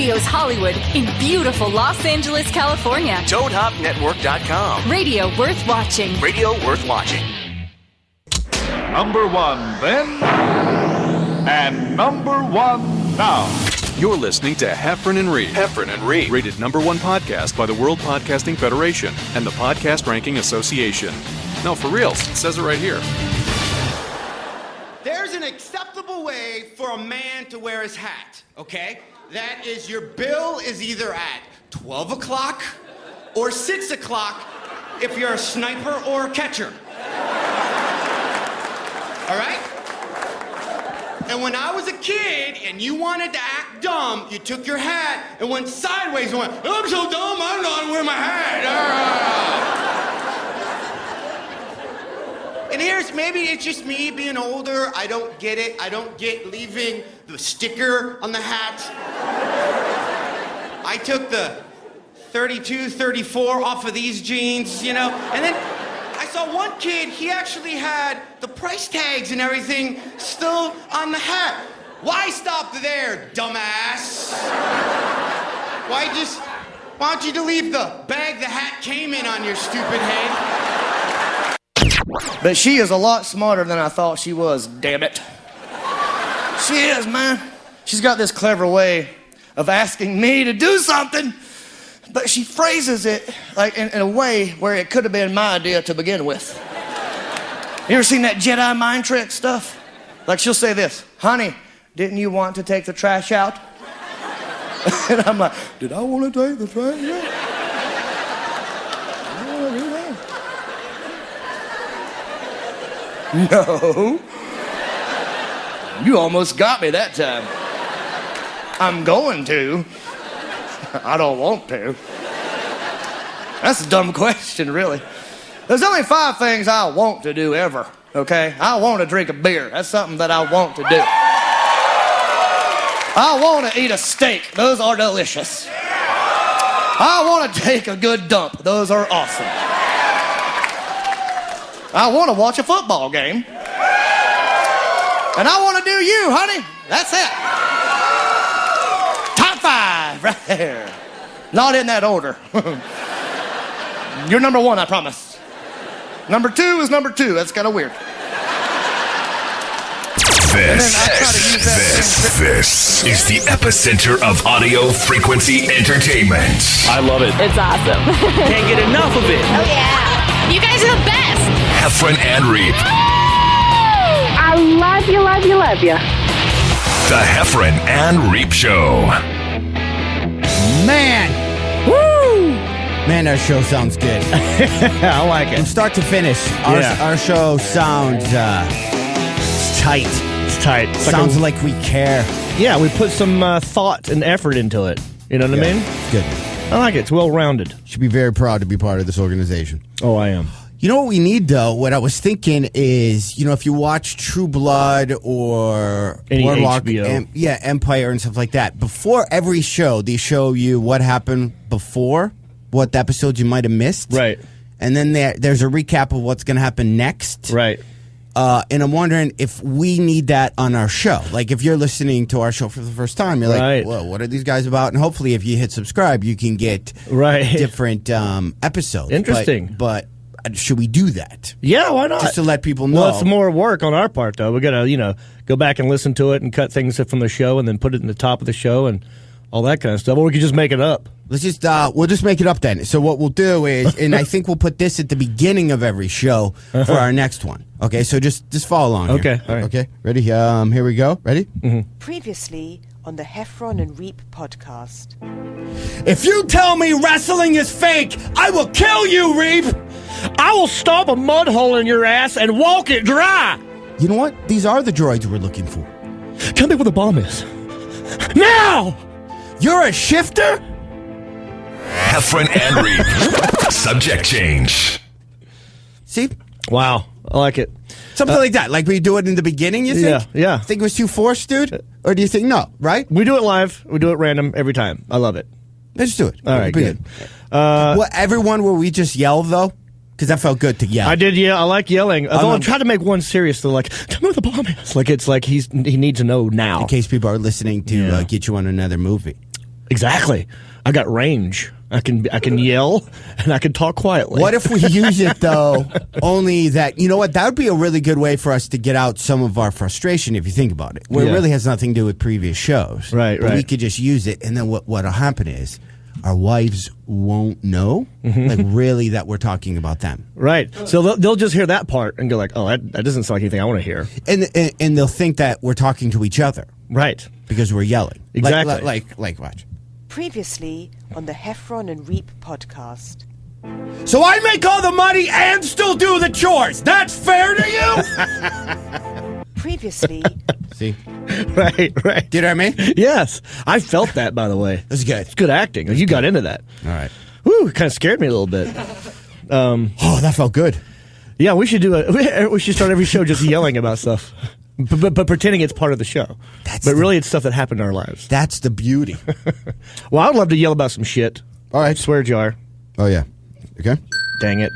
Radio's Hollywood in beautiful Los Angeles, California. ToadHopNetwork.com. Radio worth watching. Radio worth watching. Number one then, and number one now. You're listening to Heffron and Reep. Heffron and Reep. Rated #1 podcast by the World Podcasting Federation and the Podcast Ranking Association. No, for real. It says it right here. There's an acceptable way for a man to wear his hat, okay? That is, your bill is either at 12 o'clock or 6 o'clock if you're a sniper or a catcher. All right? And when I was a kid and you wanted to act dumb, you took your hat and went sideways and went, I'm so dumb, I'm not wearing my hat. And here's, maybe it's just me being older. I don't get it. I don't get leaving the sticker on the hat. I took the 32, 34 off of these jeans, you know? And then I saw one kid, he actually had the price tags and everything still on the hat. Why stop there, dumbass? Why don't you leave the bag the hat came in on your stupid head? But she is a lot smarter than I thought she was, damn it. She is, man. She's got this clever way of asking me to do something, but she phrases it like in a way where it could have been my idea to begin with. You ever seen that Jedi mind trick stuff? Like she'll say this, honey, didn't you want to take the trash out? And I'm like, did I want to take the trash out? No. You almost got me that time. I'm going to. I don't want to. That's a dumb question, really. There's only 5 things I want to do ever, okay? I want to drink a beer. That's something that I want to do. I want to eat a steak. Those are delicious. I want to take a good dump. Those are awesome. I want to watch a football game. And I want to do you, honey. That's it. Top 5 right there. Not in that order. You're number 1, I promise. Number 2 is number 2. That's kind of weird. This is the epicenter of audio frequency entertainment. I love it. It's awesome. Can't get enough of it. Oh, yeah. You guys are the best. Heffron and Reep. I love you, love you, love you. The Heffron and Reep Show. Man. Woo! Man, our show sounds good. I like it. From start to finish, our show sounds it's tight. It's tight. Sounds like we care. Yeah, we put some thought and effort into it. You know what I mean? It's good. I like it. It's well-rounded. Should be very proud to be part of this organization. Oh, I am. You know what we need, though? What I was thinking is, you know, if you watch True Blood or any Boardwalk, HBO. Empire and stuff like that, before every show, they show you what happened before, what episodes you might have missed. Right. And then there's a recap of what's going to happen next. Right. And I'm wondering if we need that on our show. Like, if you're listening to our show for the first time, you're like, whoa, what are these guys about? And hopefully, if you hit subscribe, you can get different episodes. Interesting. But should we do that? Yeah, why not? Just to let people know. Well, it's more work on our part, though. We got to, go back and listen to it and cut things from the show and then put it in the top of the show and all that kind of stuff. Or we could just make it up. Let's just we'll just make it up then. So what we'll do is, and I think we'll put this at the beginning of every show for our next one. Okay, so just follow along. Okay, here. all right. Okay, ready? Here we go. Ready? Mm-hmm. Previously on the Heffron and Reep podcast. If you tell me wrestling is fake, I will kill you, Reep. I will stomp a mud hole in your ass and walk it dry. You know what? These are the droids we're looking for. Tell me where the bomb is. Now! You're a shifter? Heffron and Reep. Subject change. See? Wow. I like it. Something like that. Like we do it in the beginning, you think? Yeah. Think it was too forced, dude? Or do you think no, right? We do it live. We do it random every time. I love it. Let's do it. All right, good. Everyone, will we just yell, though? Because that felt good to yell. I did, yeah. I like yelling. Although I'm trying to make one serious, though. Like, tell me where the bomb is. Like, it's like he needs to know now. In case people are listening to get you on another movie. Exactly. I got range. I can yell and I can talk quietly. What if we use it though? Only that that would be a really good way for us to get out some of our frustration if you think about it. Where it really has nothing to do with previous shows. Right. We could just use it, and then what'll happen is our wives won't know, like really, that we're talking about them. Right. So they'll just hear that part and go like, "Oh, that doesn't sound like anything I want to hear." And they'll think that we're talking to each other. Right. Because we're yelling. Exactly. Like watch. Previously on the Heffron and Reep podcast. So I make all the money and still do the chores. That's fair to you? Previously. See? Right. Did I mean? Yes. I felt that, by the way. That's good. It's good acting. You got into that. All right. Woo, kind of scared me a little bit. Oh, that felt good. Yeah, we should start every show just yelling about stuff. But pretending it's part of the show. Really, it's stuff that happened in our lives. That's the beauty. Well, I would love to yell about some shit. All right. Swear jar. Oh, yeah. Okay. Dang it.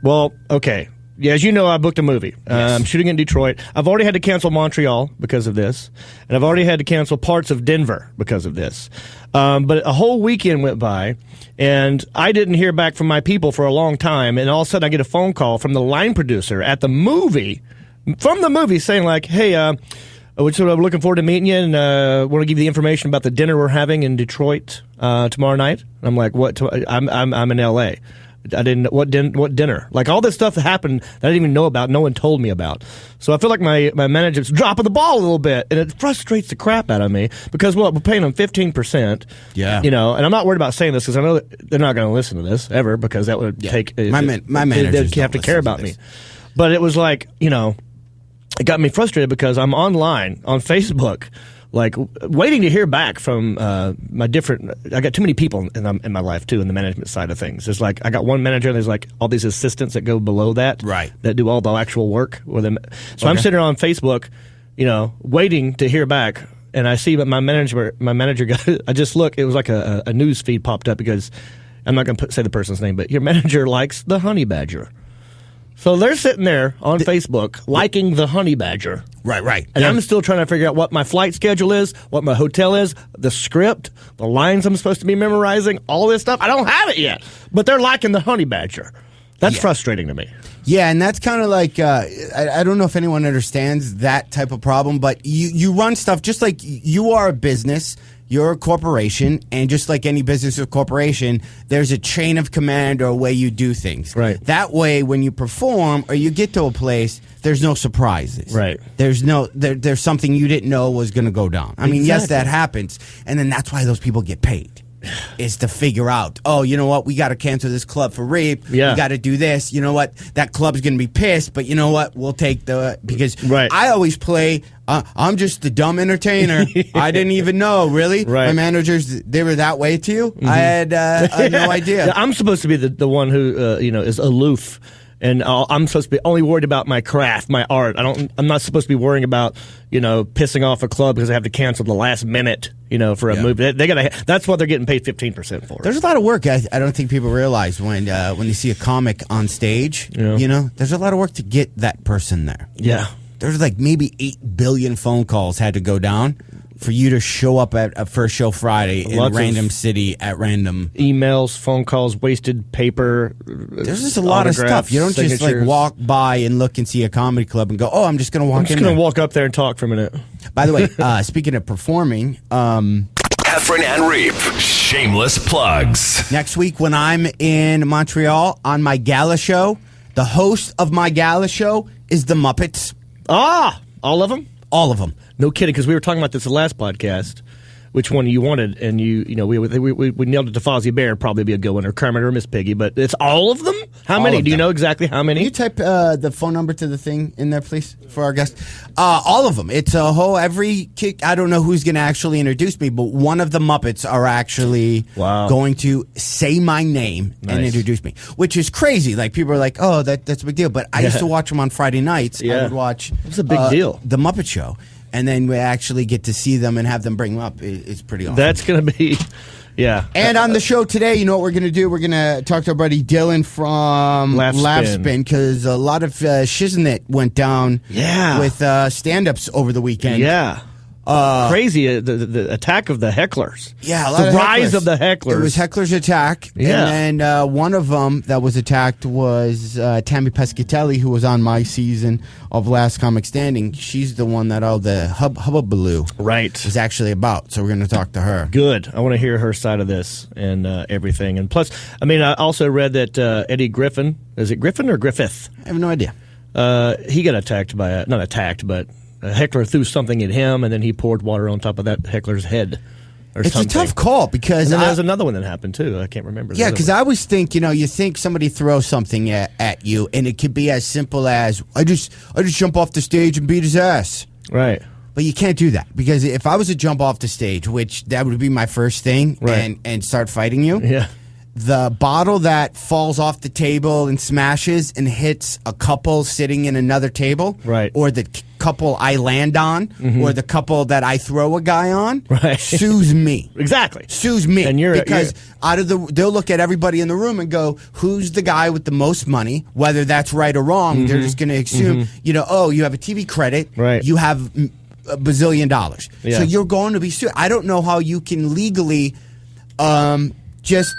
Well, okay. Yeah, as you know, I booked a movie. I'm shooting in Detroit. I've already had to cancel Montreal because of this. And I've already had to cancel parts of Denver because of this. But a whole weekend went by, and I didn't hear back from my people for a long time. And all of a sudden, I get a phone call from the line producer at the movie, saying like, hey, we're looking forward to meeting you, and want to give you the information about the dinner we're having in Detroit tomorrow night. And I'm like, what? I'm in L.A. I didn't. What dinner? Like all this stuff that happened that I didn't even know about. No one told me about. So I feel like my manager's dropping the ball a little bit, and it frustrates the crap out of me because we're paying them 15%. Yeah. And I'm not worried about saying this because I know that they're not going to listen to this ever because that would take my managers they'd have to care about me. But it was like it got me frustrated because I'm online on Facebook, like waiting to hear back from my different. I got too many people in my life too, in the management side of things. There's like I got one manager, and there's like all these assistants that go below that, right? That do all the actual work with them. So I'm sitting on Facebook, waiting to hear back, and I see that my manager got. I just look. It was like a news feed popped up because I'm not going to say the person's name, but your manager likes the honey badger. So they're sitting there on Facebook liking the honey badger. Right. And I'm still trying to figure out what my flight schedule is, what my hotel is, the script, the lines I'm supposed to be memorizing, all this stuff. I don't have it yet. But they're liking the honey badger. That's frustrating to me. Yeah, and that's kind of like, I don't know if anyone understands that type of problem, but you run stuff just like you are a business. You're a corporation, and just like any business or corporation, there's a chain of command or a way you do things. Right. That way, when you perform or you get to a place, there's no surprises. Right. There's something you didn't know was going to go down. I mean, yes, that happens, and then that's why those people get paid. Is to figure out, you know what, we got to cancel this club for Reep. Yeah. We got to do this. You know what, that club's going to be pissed, but you know what, we'll take because I always play, I'm just the dumb entertainer. I didn't even know, really. Right. My managers, they were that way too. Mm-hmm. I had no idea. Yeah, I'm supposed to be the one who, is aloof. And I'm supposed to be only worried about my craft, my art. I'm not supposed to be worrying about, pissing off a club because I have to cancel the last minute, for a movie. That's what they're getting paid 15% for. There's a lot of work. I don't think people realize when you see a comic on stage. There's a lot of work to get that person there. Yeah. There's like maybe 8 billion phone calls had to go down for you to show up at a first show Friday in a random city at random. Emails, phone calls, wasted paper. There's just a lot of stuff. You don't just like walk by and look and see a comedy club and go, oh, I'm just going to walk in. I'm just going to walk up there and talk for a minute. By the way, speaking of performing, Heffron and Reep, shameless plugs. Next week when I'm in Montreal on my gala show, the host of my gala show is the Muppets. Ah, all of them? All of them. No kidding, because we were talking about this the last podcast. Which one you wanted, and we nailed it to Fozzie Bear, probably be a good one, or Kermit or Miss Piggy, but it's all of them? How many? Do you know exactly how many? Can you type the phone number to the thing in there, please, for our guest? All of them. It's a whole, I don't know who's going to actually introduce me, but one of the Muppets are actually going to say my name and introduce me, which is crazy. Like, people are like, oh, that's a big deal, but I used to watch them on Friday nights. Yeah. I would watch it's a big deal. The Muppet Show. And then we actually get to see them and have them bring them up. It's pretty awesome. That's going to be, yeah. And on the show today, you know what we're going to do? We're going to talk to our buddy Dylan from Laugh Spin, because a lot of shiznit went down with stand-ups over the weekend. Yeah. Crazy, the attack of the hecklers. Yeah, the rise of the hecklers. It was Heckler's Attack. Yeah. And then one of them that was attacked was Tammy Pescatelli, who was on my season of Last Comic Standing. She's the one that all the hubbubaloo was actually about. So we're going to talk to her. Good. I want to hear her side of this and everything. And plus, I mean, I also read that Eddie Griffin, is it Griffin or Griffith? I have no idea. He got attacked by, not attacked, but a heckler threw something at him, and then he poured water on top of that heckler's head. It's a tough call because and then there's another one that happened too. I can't remember. Yeah, because I always think, you think somebody throws something at you, and it could be as simple as I just jump off the stage and beat his ass. Right. But you can't do that, because if I was to jump off the stage, which that would be my first thing, and start fighting you. Yeah. The bottle that falls off the table and smashes and hits a couple sitting in another table, or the couple I land on, or the couple that I throw a guy on, sues me. Exactly. Sues me. And because they'll look at everybody in the room and go, who's the guy with the most money? Whether that's right or wrong, they're just going to assume, oh, you have a TV credit, you have $1 bazillion. Yeah. So you're going to be sued. I don't know how you can legally just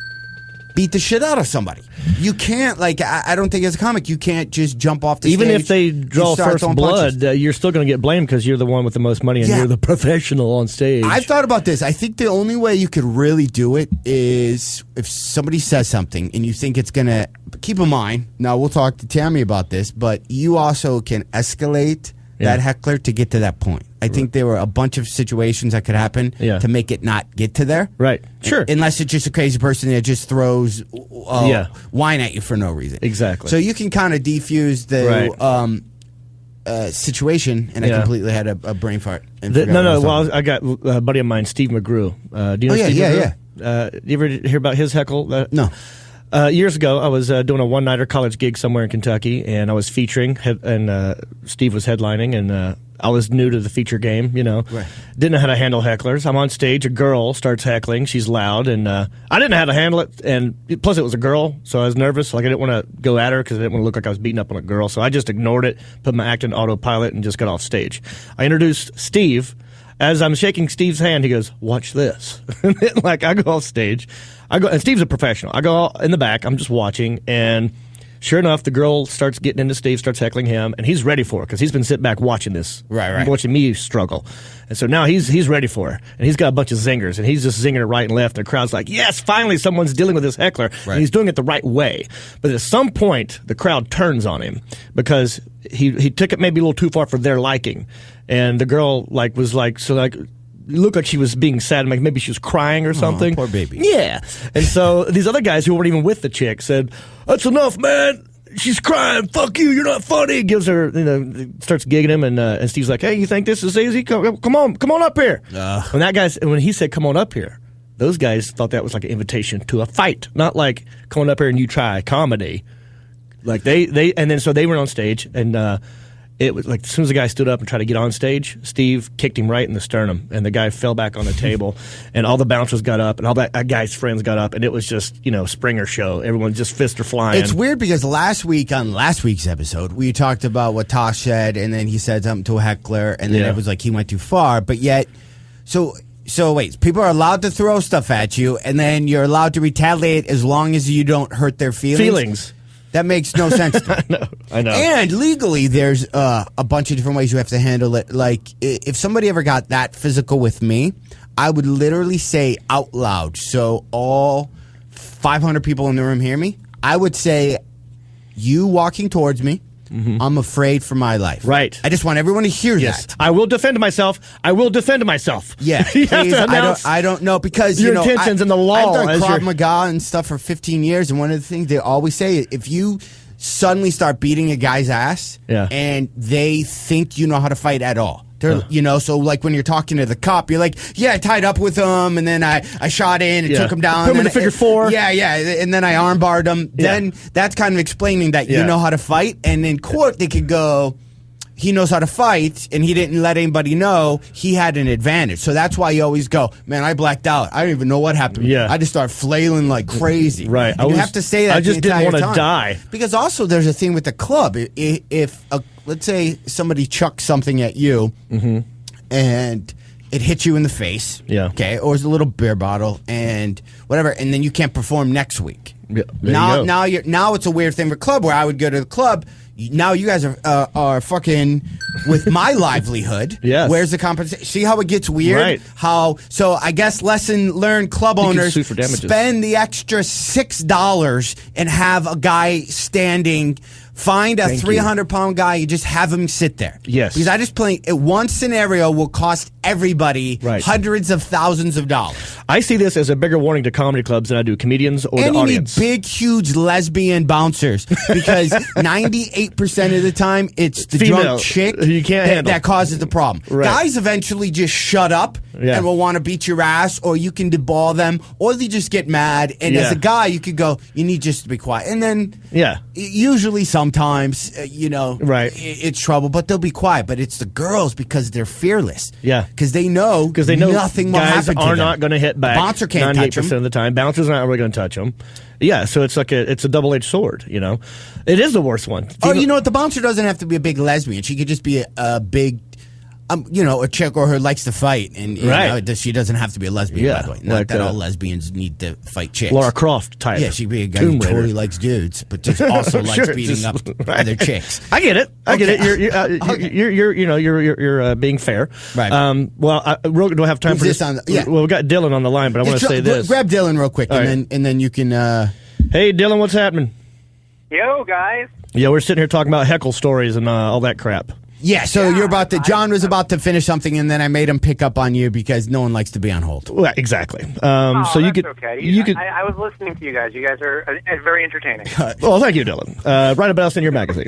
beat the shit out of somebody. You can't, I don't think as a comic, you can't just jump off the stage. Even if they draw first blood, you're still going to get blamed because you're the one with the most money and you're the professional on stage. I've thought about this. I think the only way you could really do it is if somebody says something and you think it's going to... Keep in mind, now we'll talk to Tammy about this, but you also can escalate that heckler to get to that point. I think there were a bunch of situations that could happen to make it not get to there. Right. Sure. Unless it's just a crazy person that just throws wine at you for no reason. Exactly. So you can kind of defuse the situation, and I completely had a brain fart. Well, I got a buddy of mine, Steve McGrew. Do you know Steve McGrew? Yeah. You ever hear about his heckle? No. Years ago, I was doing a one-nighter college gig somewhere in Kentucky, and I was featuring, and Steve was headlining, and I was new to the feature game, Didn't know how to handle hecklers. I'm on stage, a girl starts heckling, she's loud, and I didn't know how to handle it, and plus it was a girl, so I was nervous, I didn't want to go at her because I didn't want to look like I was beating up on a girl, so I just ignored it, put my act in autopilot, and just got off stage. I introduced Steve. As I'm shaking Steve's hand, he goes, "Watch this." And then, I go off stage. And Steve's a professional. I go in the back. I'm just watching, and sure enough, the girl starts getting into Steve, starts heckling him, and he's ready for it because he's been sitting back watching this, watching me struggle. And so now he's ready for her, and he's got a bunch of zingers, and he's just zinging it right and left. And the crowd's like, "Yes, finally, someone's dealing with this heckler," and he's doing it the right way. But at some point, the crowd turns on him because he took it maybe a little too far for their liking. And the girl was looked like she was being sad, maybe she was crying or something. Poor baby. Yeah. And so these other guys who weren't even with the chick said, "That's enough, man. She's crying. Fuck you. You're not funny." Gives her, starts gigging him, and Steve's like, "Hey, you think this is easy? Come on up here." When he said, "Come on up here," those guys thought that was like an invitation to a fight, not like come on up here and you try comedy. So they went on stage, and it was as soon as the guy stood up and tried to get on stage, Steve kicked him right in the sternum, and the guy fell back on the table, and all the bouncers got up, and all that guy's friends got up, and it was just, Springer show. Everyone just fists are flying. It's weird because last week's episode, we talked about what Tosh said, and then he said something to a heckler, and then it was like he went too far, but yet, so wait, people are allowed to throw stuff at you, and then you're allowed to retaliate as long as you don't hurt their feelings? That makes no sense to me. I know. And legally, there's a bunch of different ways you have to handle it. Like, if somebody ever got that physical with me, I would literally say out loud, so all 500 people in the room hear me, I would say, "You walking towards me, I'm afraid for my life." Right. I just want everyone to hear that. I will defend myself. I will defend myself. Yeah. Please, I don't know, because your intentions in the law. I've done Krav Maga and stuff for 15 years, and one of the things they always say, if you suddenly start beating a guy's ass and they think you know how to fight at all. So when you're talking to the cop, you're like, "Yeah, I tied up with him, and then I shot in and took him down. Put him in the figure four. Yeah, and then I armbarred him." Then that's kind of explaining that you know how to fight. And in court, they could go, he knows how to fight, and he didn't let anybody know, he had an advantage. So that's why you always go, "Man, I blacked out. I don't even know what happened. I just start flailing like crazy." Right. You have to say that. I just didn't want to die. Because also there's a thing with the club. If let's say somebody chucks something at you, and it hits you in the face. Yeah. Okay, or it's a little beer bottle and whatever, and then you can't perform next week. Yeah, now it's a weird thing for club where I would go to the club. Now you guys are fucking with my livelihood. Yes. Where's the compensation? See how it gets weird? Right. So I guess lesson learned, club You can owners sue for damages. spend the extra $6 and have a guy standing. Find a 300-pound guy. You just have him sit there. Yes. Because I just playing one scenario will cost everybody hundreds of thousands of dollars. I see this as a bigger warning to comedy clubs than I do comedians or And the you audience. need big, huge lesbian bouncers because 98% of the time it's the Female. drunk chick You can't handle. that causes the problem. Right. Guys eventually just shut up and will want to beat your ass, or you can deball them, or they just get mad. And as a guy, you could go, you need just to be quiet. And then usually sometimes, it's trouble, but they'll be quiet. But it's the girls because they're fearless. Yeah. Because they know nothing will guys happen to are them. not going to hit back. Bouncer can't touch 98% them. of the time. Bouncer's not really going to touch them. Yeah, so it's like it's a double-edged sword, you know. It is the worst one. You know what? The bouncer doesn't have to be a big lesbian. She could just be a big, a chick or who likes to fight. And she doesn't have to be a lesbian, by the way. Not that all lesbians need to fight chicks. Laura Croft type. Yeah, she'd be a guy who totally likes dudes, but just also likes beating up other chicks. I get it. I get it. You're being fair. Right. Do I have time for this? Well, we got Dylan on the line, but I want to say this. Grab Dylan real quick, and then you can. Hey, Dylan, what's happening? Yo, guys. Yeah, we're sitting here talking about heckle stories and all that crap. Yeah, so you're about to. John was about to finish something, and then I made him pick up on you because no one likes to be on hold. Well, exactly. So you could. Okay. You could. I was listening to you guys. You guys are very entertaining. Well, thank you, Dylan. Write about us in your magazine.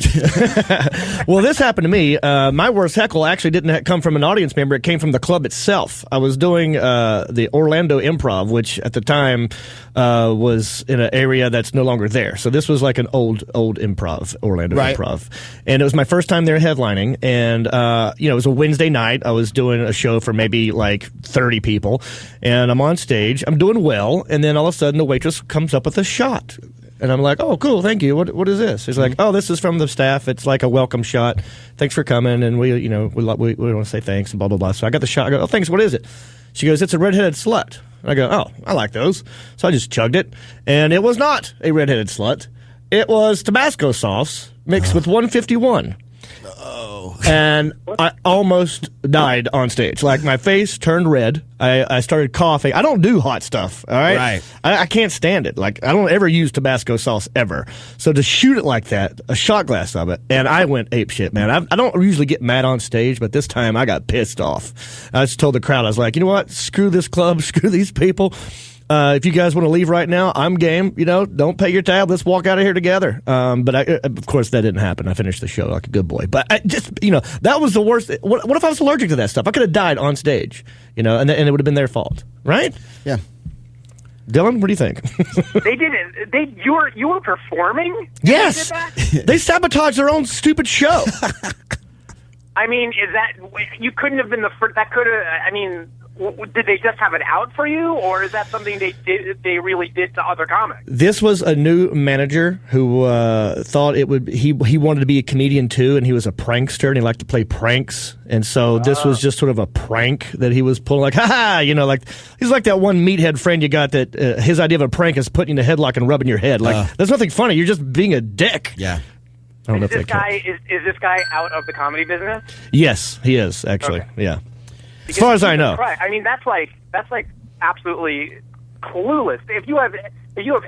Well, this happened to me. My worst heckle actually didn't come from an audience member. It came from the club itself. I was doing the Orlando Improv, which at the time was in an area that's no longer there. So this was like an old improv, Orlando Improv, and it was my first time there headlining. And, it was a Wednesday night. I was doing a show for maybe like 30 people. And I'm on stage. I'm doing well. And then all of a sudden the waitress comes up with a shot. And I'm like, oh, cool, thank you. What is this? She's like, oh, this is from the staff. It's like a welcome shot. Thanks for coming. And we want to say thanks and blah, blah, blah. So I got the shot. I go, oh, thanks. What is it? She goes, it's a redheaded slut. I go, oh, I like those. So I just chugged it. And it was not a redheaded slut. It was Tabasco sauce mixed with 151. And I almost died on stage. Like, my face turned red. I started coughing. I don't do hot stuff, all right? Right. I can't stand it. Like, I don't ever use Tabasco sauce ever. So to shoot it like that, a shot glass of it, and I went apeshit, man. I don't usually get mad on stage, but this time I got pissed off. I just told the crowd, I was like, you know what? Screw this club. Screw these people. If you guys want to leave right now, I'm game. Don't pay your tab. Let's walk out of here together. But of course, that didn't happen. I finished the show like a good boy. But that was the worst. What if I was allergic to that stuff? I could have died on stage, and it would have been their fault, right? Yeah. Dylan, what do you think? They did it. You were performing? Yes. They sabotaged their own stupid show. I mean, you couldn't have been the first? That could have. I mean. Did they just have it out for you, or is that something they really did to other comics? This was a new manager who thought it would. He wanted to be a comedian too, and he was a prankster, and he liked to play pranks. And so this was just sort of a prank that he was pulling, like, ha, like he's like that one meathead friend you got that his idea of a prank is putting you in a headlock and rubbing your head. Like, there's nothing funny. You're just being a dick. Yeah. I don't know if this guy is this guy out of the comedy business? Yes, he is actually. Okay. Yeah. As far as I know. Right. I mean, that's like absolutely clueless. If you have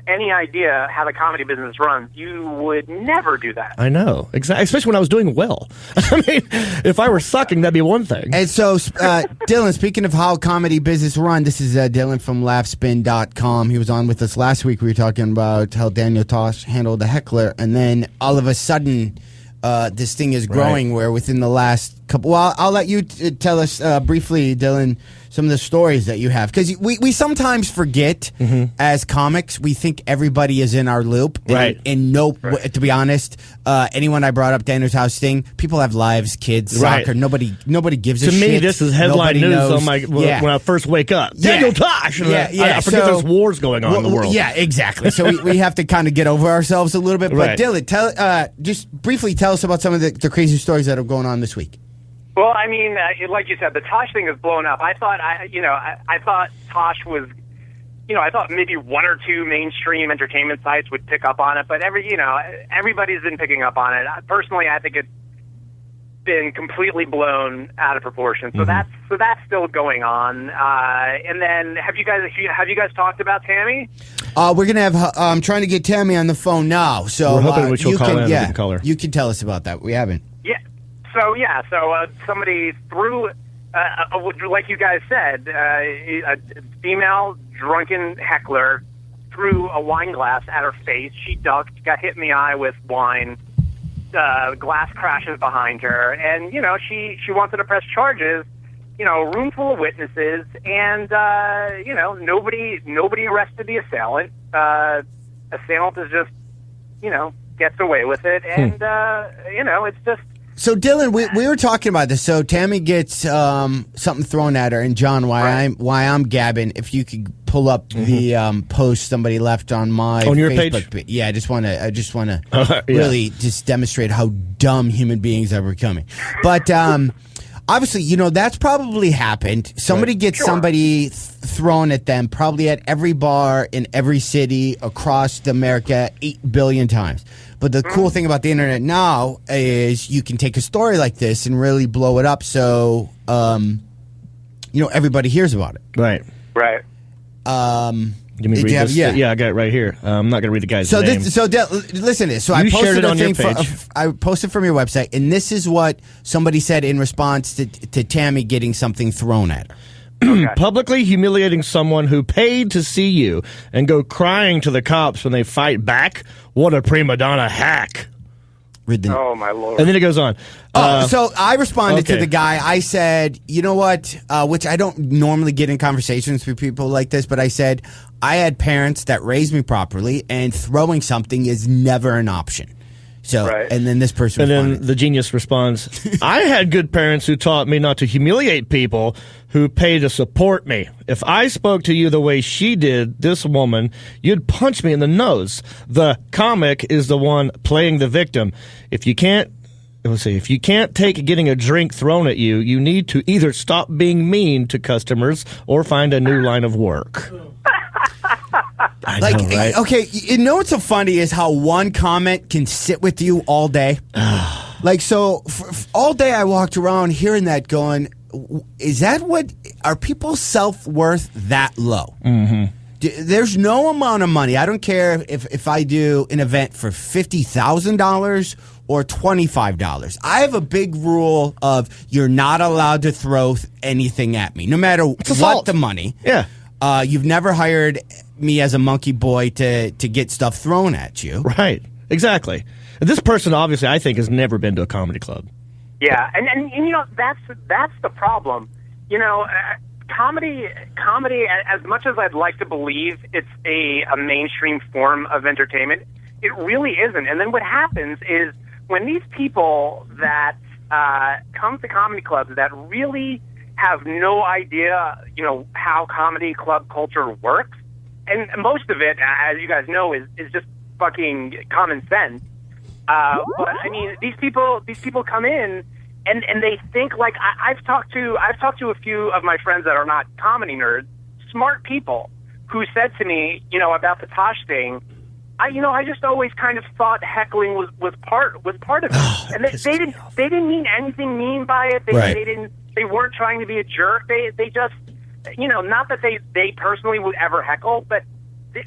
any idea how the comedy business runs, you would never do that. I know, exactly. Especially when I was doing well. I mean, if I were sucking, that'd be one thing. And so, Dylan, speaking of how comedy business run, this is Dylan from laughspin.com. He was on with us last week. We were talking about how Daniel Tosh handled the heckler, and then all of a sudden, this thing is growing where within the last couple. Well, I'll let you tell us briefly, Dylan, some of the stories that you have, because we sometimes forget as comics. We think everybody is in our loop, and to be honest, anyone I brought up, Daniel's house thing, people have lives, kids, soccer. Nobody gives a shit. To me, this is headline news on when I first wake up. Daniel Tosh. I forget there's wars going on in the world. Yeah, exactly. So we have to kind of get over ourselves a little bit. But Dylan, just briefly tell us about some of the crazy stories that are going on this week. Well, I mean, like you said, the Tosh thing is blown up. I thought Tosh was, I thought maybe one or two mainstream entertainment sites would pick up on it, but everybody's been picking up on it. Personally, I think it's been completely blown out of proportion. So that's still going on. And then have you guys talked about Tammy? We're gonna have. I'm trying to get Tammy on the phone now. So we're hoping she'll call in. Yeah, call her. You can tell us about that. We haven't. So somebody threw, like you guys said, a female drunken heckler threw a wine glass at her face. She ducked, got hit in the eye with wine. Glass crashes behind her, and she wanted to press charges. A room full of witnesses, and nobody arrested the assailant. Assailant is just gets away with it, and it's just. So Dylan, we were talking about this. So Tammy gets something thrown at her, and John, why I'm gabbing. If you could pull up the post somebody left on my your Facebook page. Yeah, I just want to really just demonstrate how dumb human beings are becoming. But obviously, that's probably happened. Somebody gets somebody thrown at them, probably at every bar in every city across America 8 billion times. But the cool thing about the internet now is you can take a story like this and really blow it up so, everybody hears about it. Right. Right. Give me read this? Yeah, I got it right here. I'm not going to read the guy's name. Listen to this. So I posted a thing I posted from your website, and this is what somebody said in response to Tammy getting something thrown at her. Okay. Publicly humiliating someone who paid to see you and go crying to the cops when they fight back. What a prima donna hack. Oh, my Lord. And then it goes on. So I responded to the guy. I said, you know what, which I don't normally get in conversations with people like this, but I said, I had parents that raised me properly, and throwing something is never an option. So, and then this person responded. And then the genius responds, I had good parents who taught me not to humiliate people who pay to support me. If I spoke to you the way she did, this woman, you'd punch me in the nose. The comic is the one playing the victim. If you can't take getting a drink thrown at you, you need to either stop being mean to customers or find a new line of work. Right? Okay, what's so funny is how one comment can sit with you all day. All day I walked around hearing that going, are people's self-worth that low? Mm-hmm. There's no amount of money. I don't care if I do an event for $50,000 or $25. I have a big rule of you're not allowed to throw anything at me, no matter what the money. Yeah. You've never hired me as a monkey boy to get stuff thrown at you. Right. Exactly. This person, obviously, I think, has never been to a comedy club. Yeah, and that's the problem. Comedy, as much as I'd like to believe it's a mainstream form of entertainment, it really isn't. And then what happens is when these people that come to comedy clubs that really have no idea, how comedy club culture works, and most of it, as you guys know, is just fucking common sense. But I mean, these people come in and they think like I've talked to a few of my friends that are not comedy nerds, smart people, who said to me, about the Tosh thing. I just always kind of thought heckling was part of it, and they didn't mean anything mean by it. They weren't trying to be a jerk. They just, not that they personally would ever heckle, but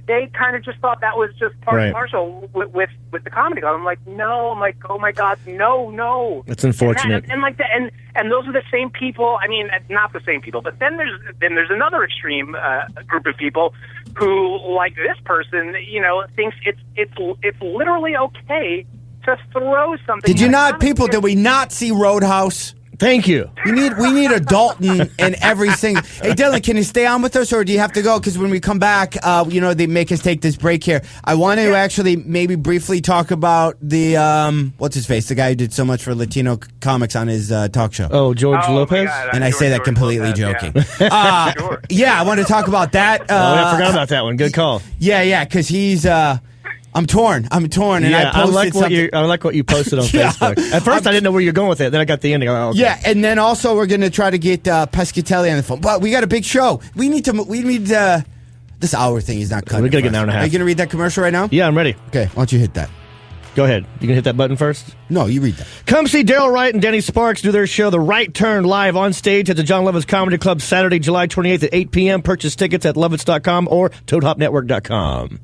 they kind of just thought that was just part and parcel with the comedy club. I'm like, no. I'm like, oh my God, no. It's unfortunate. And those are the same people. I mean, not the same people, but then there's another extreme group of people who, like this person, thinks it's literally okay to throw something. Did we not see Roadhouse? Thank you. We need a Dalton in every single. Hey, Dylan, can you stay on with us, or do you have to go? Because when we come back, they make us take this break here. I want to actually maybe briefly talk about the what's his face, the guy who did so much for Latino comics on his talk show. Oh, George Lopez. And I say that completely joking. Yeah, I want to talk about that. I forgot about that one. Good call. Yeah, because he's. I'm torn. And yeah, I like what you posted on Facebook. At first, I didn't know where you were going with it. Then I got the ending. Oh, okay. Yeah, and then also we're going to try to get Pescatelli on the phone. But we got a big show. We need this hour thing is not cutting. We got to get an hour and a half. Are you going to read that commercial right now? Yeah, I'm ready. Okay, why don't you hit that? Go ahead. You can hit that button first? No, you read that. Come see Daryl Wright and Denny Sparks do their show, The Right Turn, live on stage at the John Lovitz Comedy Club Saturday, July 28th at 8 p.m. Purchase tickets at lovitz.com or toadhopnetwork.com.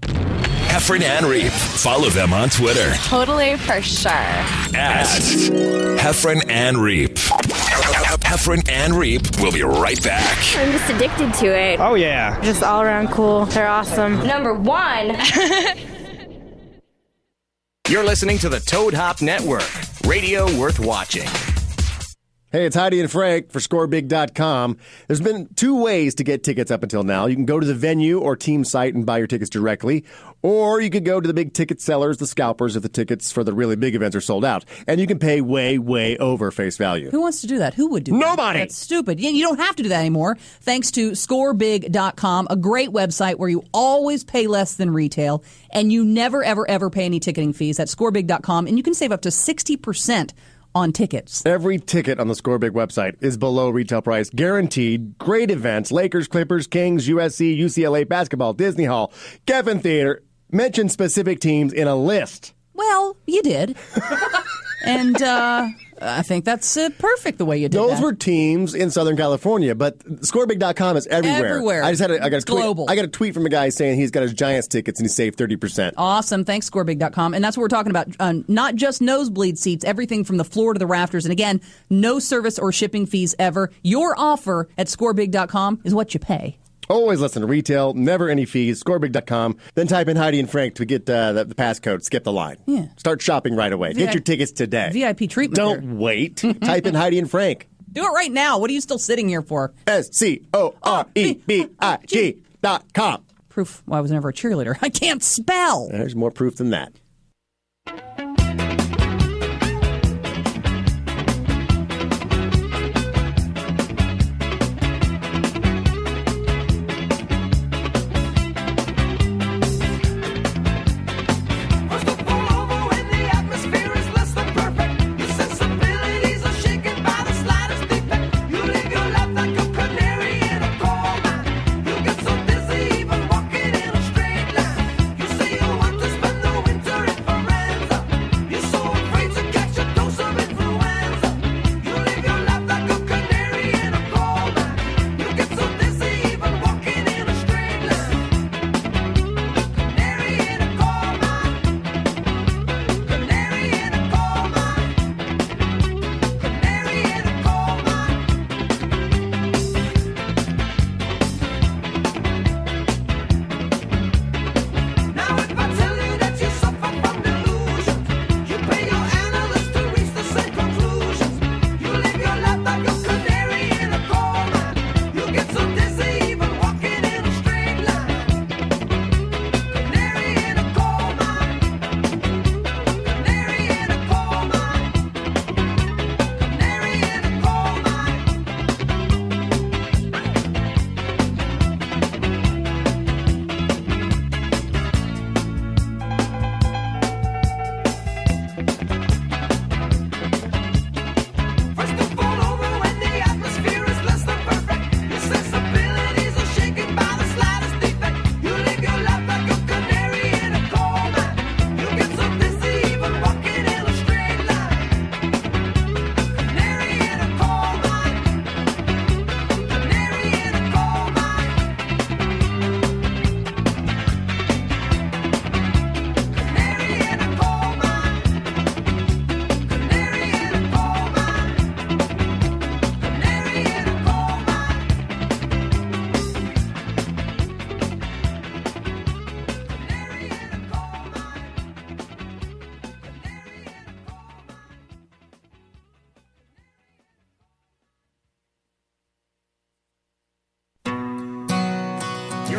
Heffron and Reep. Follow them on Twitter. Totally for sure. At Heffron and Reep. Heffron and Reep will be right back. I'm just addicted to it. Oh, yeah. Just all around cool. They're awesome. Number one. You're listening to the Toad Hop Network. Radio worth watching. Hey, it's Heidi and Frank for ScoreBig.com. There's been two ways to get tickets up until now. You can go to the venue or team site and buy your tickets directly, or you could go to the big ticket sellers, the scalpers, if the tickets for the really big events are sold out. And you can pay way, way over face value. Who wants to do that? Who would do that? Nobody! That's stupid. You don't have to do that anymore, thanks to ScoreBig.com, a great website where you always pay less than retail, and you never, ever, ever pay any ticketing fees. That's ScoreBig.com, and you can save up to 60% on tickets. Every ticket on the Score Big website is below retail price, guaranteed. Great events: Lakers, Clippers, Kings, USC, UCLA basketball, Disney Hall, Geffen Theater. Mention specific teams in a list. Well, you did. And I think that's perfect the way you did Those that. were teams in Southern California, but ScoreBig.com is everywhere. Everywhere. I got a tweet. Global. I got a tweet from a guy saying he's got his Giants tickets and he saved 30%. Awesome. Thanks, ScoreBig.com. And that's what we're talking about. Not just nosebleed seats, everything from the floor to the rafters. And again, no service or shipping fees ever. Your offer at ScoreBig.com is what you pay. Always listen to retail, never any fees, ScoreBig.com. Then type in Heidi and Frank to get the passcode. Skip the line. Yeah. Start shopping right away. Get your tickets today. VIP treatment. Don't wait. Type in Heidi and Frank. Do it right now. What are you still sitting here for? ScoreBig.com. Proof why I was never a cheerleader. I can't spell. There's more proof than that.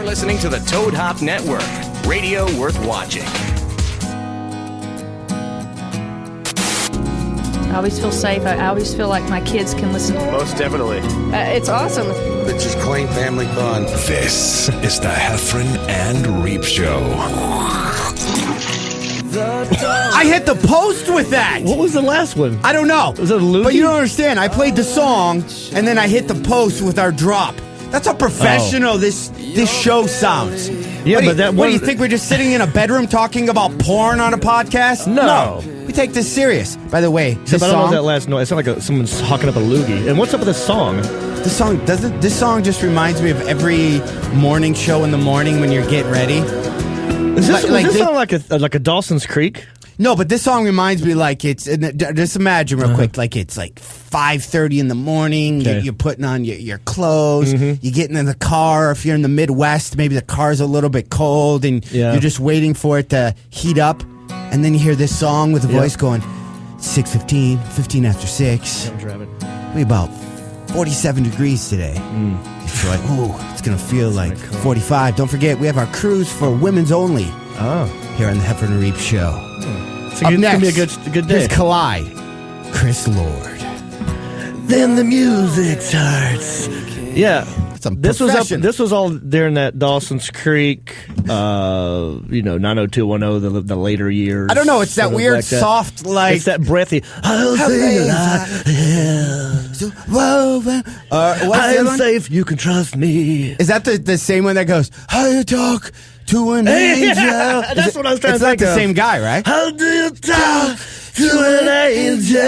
Listening to the Toad Hop Network. Radio worth watching. I always feel safe. I always feel like my kids can listen. Most definitely. It's awesome. It's just clean family fun. This is the Heffron and Reep Show. I hit the post with that. What was the last one? I don't know. Was it a loogie? But you don't understand. I played the song, and then I hit the post with our drop. That's how professional this show sounds. Yeah, what do you think? We're just sitting in a bedroom talking about porn on a podcast? No. We take this serious. By the way, I don't know that last noise. It sounded like someone's hawking up a loogie. And what's up with this song? This song just reminds me of every morning show in the morning when you're getting ready. Does this sound like a Dawson's Creek? No, but this song reminds me like it's. Just imagine real quick, like it's like 5:30 in the morning. Okay. You're putting on your clothes. Mm-hmm. You're getting in the car. If you're in the Midwest, maybe the car's a little bit cold, and you're just waiting for it to heat up. And then you hear this song with a voice going, 6:15, 15 after 6. It'll be about 47 degrees today. It's like, ooh, it's going to feel like 45. Don't forget, we have our cruise for women's only here on the Heffron and Reep Show. It's going to be a good day. Here's Collide, Chris Lord. Then the music starts. Yeah. This was all during that Dawson's Creek, 90210, the later years. I don't know. It's that weird, like that. Soft, like it's that breathy. I'm safe. You can trust me. Is that the same one that goes? How you talk to an angel? That's what I was trying to think of. It's like the same guy, right? How do you talk to an angel?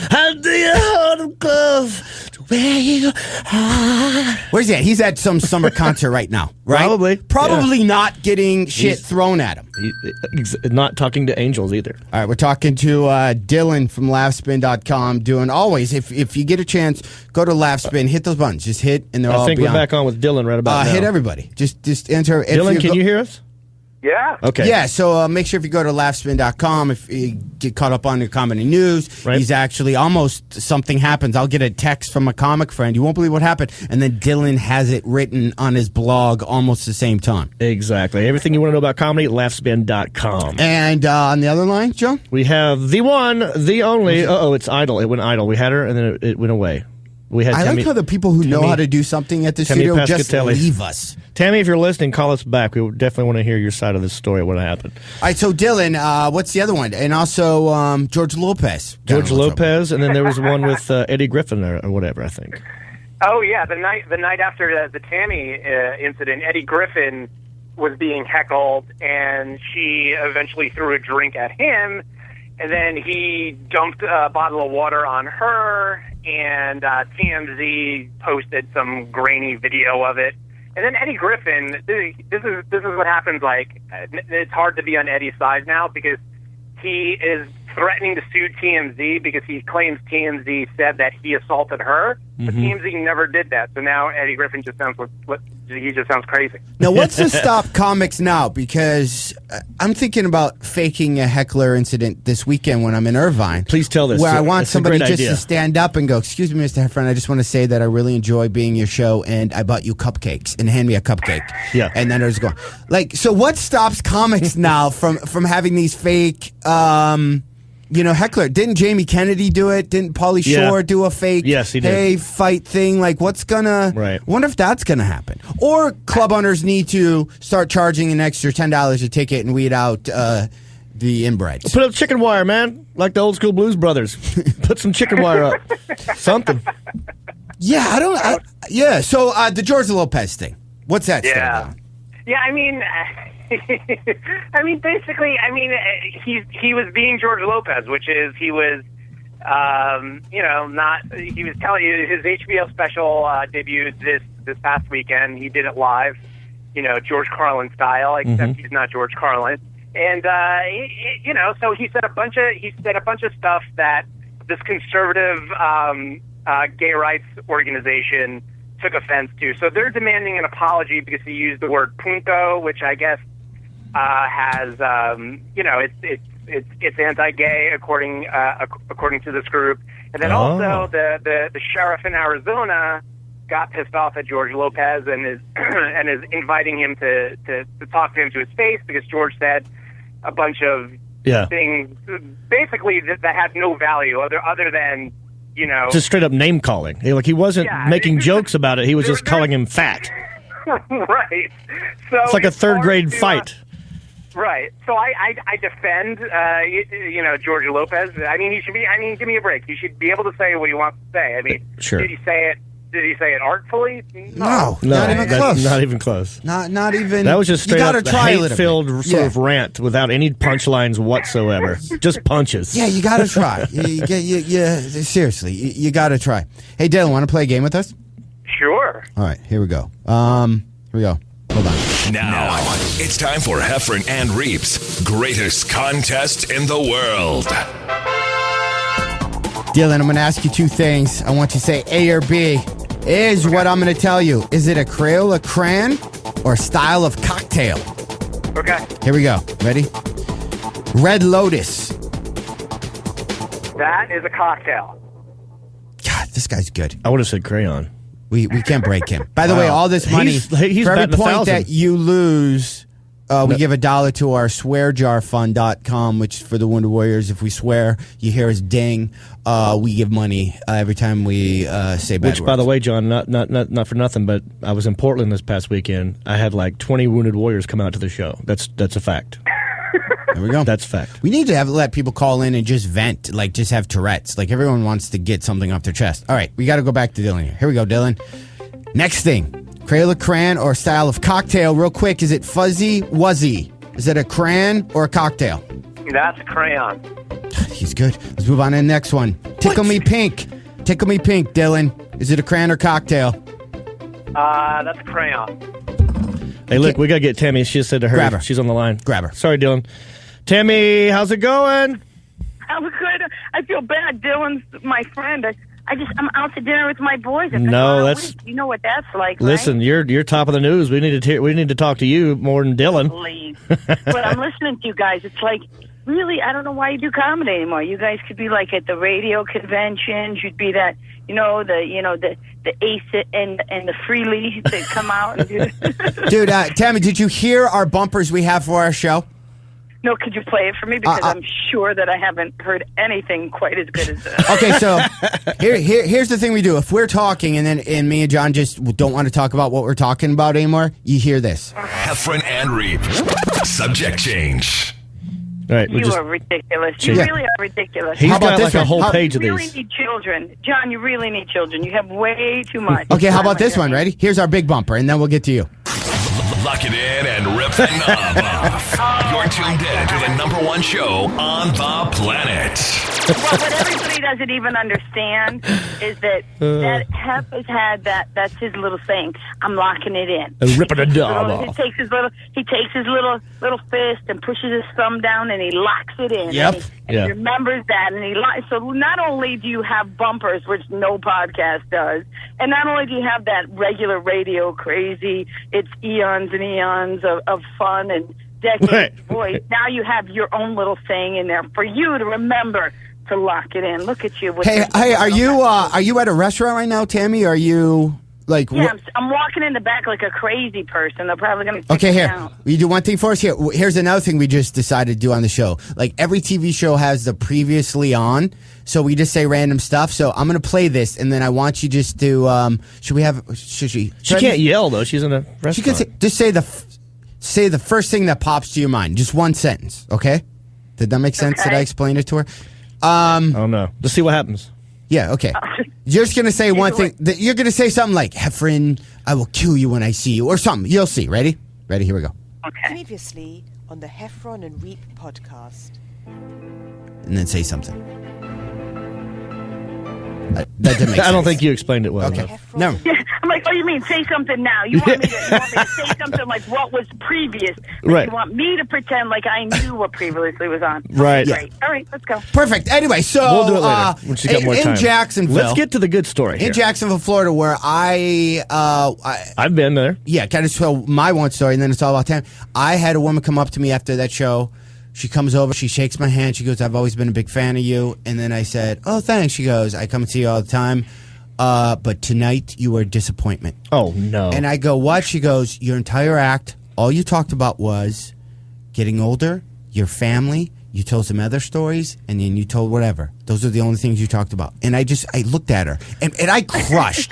How do you hold him close? Where you are. Where's he at? He's at some summer concert right now, right? Probably not getting shit thrown at him. He's not talking to angels either. All right, we're talking to Dylan from laughspin.com. Doing always, if you get a chance, go to Laughspin, hit those buttons. Just hit, and they're all I think we're back on with Dylan right about now. Hit everybody. Just enter. Dylan, can you hear us? Yeah. Okay. Yeah, so make sure if you go to laughspin.com, if you get caught up on your comedy news, he's actually almost something happens. I'll get a text from a comic friend. You won't believe what happened. And then Dylan has it written on his blog almost the same time. Exactly. Everything you want to know about comedy, laughspin.com. And on the other line, Joe? We have the one, the only. It's idle. It went idle. We had her, and then it went away. We had I like how the people who know how to do something at the studio just leave us. Tammy, if you're listening, call us back. We definitely want to hear your side of this story, what happened. All right, so Dylan, what's the other one? And also George Lopez. George Lopez, and then there was one with Eddie Griffin or whatever, I think. Oh, yeah, the night after the Tammy incident, Eddie Griffin was being heckled, and she eventually threw a drink at him, and then he dumped a bottle of water on her, and TMZ posted some grainy video of it. And then Eddie Griffin, this is what happens. Like, it's hard to be on Eddie's side now because he is threatening to sue TMZ because he claims TMZ said that he assaulted her, but TMZ never did that. So now Eddie Griffin just sounds crazy. Now, what's to stop comics now? Because I'm thinking about faking a heckler incident this weekend when I'm in Irvine. Please tell this. Where I want somebody just to stand up and go, "Excuse me, Mr. Heffron, I just want to say that I really enjoy being your show, and I bought you cupcakes," and hand me a cupcake. Yeah. And then I was going, so what stops comics now from having these fake... heckler. Didn't Jamie Kennedy do it? Didn't Pauly Shore do a fake hey fight thing? Like, what's gonna... Right. Wonder if that's gonna happen. Or club owners need to start charging an extra $10 a ticket and weed out the inbreds. Put up chicken wire, man. Like the old school Blues Brothers. Put some chicken wire up. Something. Yeah, so the George Lopez thing. What's that still about? Yeah, I mean... basically, he was being George Lopez, which is he was telling you his HBO special debuted this past weekend. He did it live, George Carlin style, except he's not George Carlin. And so he said a bunch of stuff that this conservative gay rights organization took offense to. So they're demanding an apology because he used the word punto, which I guess has it's anti-gay according to this group. And then also the sheriff in Arizona got pissed off at George Lopez and is inviting him to talk to him to his face because George said a bunch of things basically that had no value other than just straight up name calling. Like, he wasn't making jokes about it. He was just calling him fat. Right. So it's like a third grade fight. Right. So I defend, George Lopez. I mean, give me a break. You should be able to say what he wants to say. I mean, sure. Did he say it artfully? No, not even close. Not even close. Not even. That was just straight up the hate-filled sort Yeah. of rant without any punchlines whatsoever. Just punches. Yeah, you got to try. Seriously, you got to try. Hey, Dylan, want to play a game with us? Sure. All right, here we go. Here we go. Hold on. Now, it's time for Heffron and Reep's greatest contest in the world. Dylan, I'm going to ask you two things. I want you to say A or B. Is what I'm going to tell you. Is it a Crayola crayon or style of cocktail? Okay. Here we go. Ready? Red Lotus. That is a cocktail. God, this guy's good. I would have said crayon. We can't break him. By the way, all this money, He's for every batting point 1,000. that you lose, we give $1 to our swearjarfund.com, which for the Wounded Warriors, if we swear, you hear us ding, we give money every time we say bad Which, words. by the way, John, not for nothing, but I was in Portland this past weekend. I had like 20 Wounded Warriors come out to the show. That's a fact. There we go. That's fact. We need to let people call in and just vent, like just have Tourette's. Like everyone wants to get something off their chest. All right, we got to go back to Dylan here. Here we go, Dylan. Next thing, Crayola crayon or style of cocktail. Real quick, is it fuzzy wuzzy? Is it a crayon or a cocktail? That's a crayon. He's good. Let's move on to the next one. Tickle Me Pink. Tickle Me Pink, Dylan. Is it a crayon or cocktail? That's a crayon. Hey, look, we got to get Tammy. She just said to her. Grab her. She's on the line. Grab her. Sorry, Dylan. Tammy, how's it going? I'm good. I feel bad. Dylan's my friend. I'm out to dinner with my boys. No, that's. You know what that's like, Listen, right? you're top of the news. We need to talk to you more than Dylan. Please. But I'm listening to you guys. It's like, really, I don't know why you do comedy anymore. You guys could be like at the radio conventions. You'd be that, the Ace and the Freely that come out and do. Dude, Tammy, did you hear our bumpers we have for our show? No, could you play it for me? Because I'm sure that I haven't heard anything quite as good as this. Okay, so here's the thing we do. If we're talking and me and John just don't want to talk about what we're talking about anymore, you hear this. Heffron and Reep. Subject change. All right, you are ridiculous. You really are ridiculous. He's got like a whole page of these. You these. really need children. John, you really need children. You have way too much. Okay, how about this one? Ready? Here's our big bumper, and then we'll get to you. Lock it in and rip the knob off. You're tuned in to the #1 show on the planet. What everybody doesn't even understand is that Hef has had that's his little thing. I'm locking it in. Ripping a knob off. He takes his little fist and pushes his thumb down and he locks it in. Yep. And he remembers that and so not only do you have bumpers, which no podcast does, and not only do you have that regular radio crazy, it's eons and eons of fun and decades voice. Now you have your own little thing in there for you to remember to lock it in. Look at you. Hey, are you at a restaurant right now, Tammy? Are you like? Yeah, I'm walking in the back like a crazy person. They're probably going to. Okay, here. Down. You do one thing for us. Here's another thing we just decided to do on the show. Like every TV show has the previously on, so we just say random stuff. So I'm going to play this, and then I want you just to. Should she? She can't yell though. She's in a restaurant. She can just say the first thing that pops to your mind. Just one sentence. Okay. Did that make sense? Okay. Did I explain it to her? Oh no. Let's see what happens. Yeah, okay. You're just going to say one thing. You're going to say something like, Heffron, I will kill you when I see you, or something. You'll see. Ready? Ready? Here we go. Okay. Previously on the Heffron and Reep podcast. And then say something. That didn't make sense. I don't think you explained it well. Okay. No. I'm like, oh, you mean say something now? You want me to say something like what was previous? Right. You want me to pretend like I knew what previously was on? Right. Okay, great. All right, let's go. Perfect. Anyway, so We'll do it later when she's got more time. In Jacksonville. Let's get to the good story here. In Jacksonville, Florida, where I've been there. Yeah, kind of tell my one story, and then it's all about Tam. I had a woman come up to me after that show. She comes over, she shakes my hand, she goes, I've always been a big fan of you. And then I said, oh, thanks. She goes, I come and see you all the time. But tonight you were a disappointment. Oh, no. And I go, what? She goes, your entire act, all you talked about was getting older, your family, You told some other stories, and then you told whatever. Those are the only things you talked about. And I looked at her, and I crushed.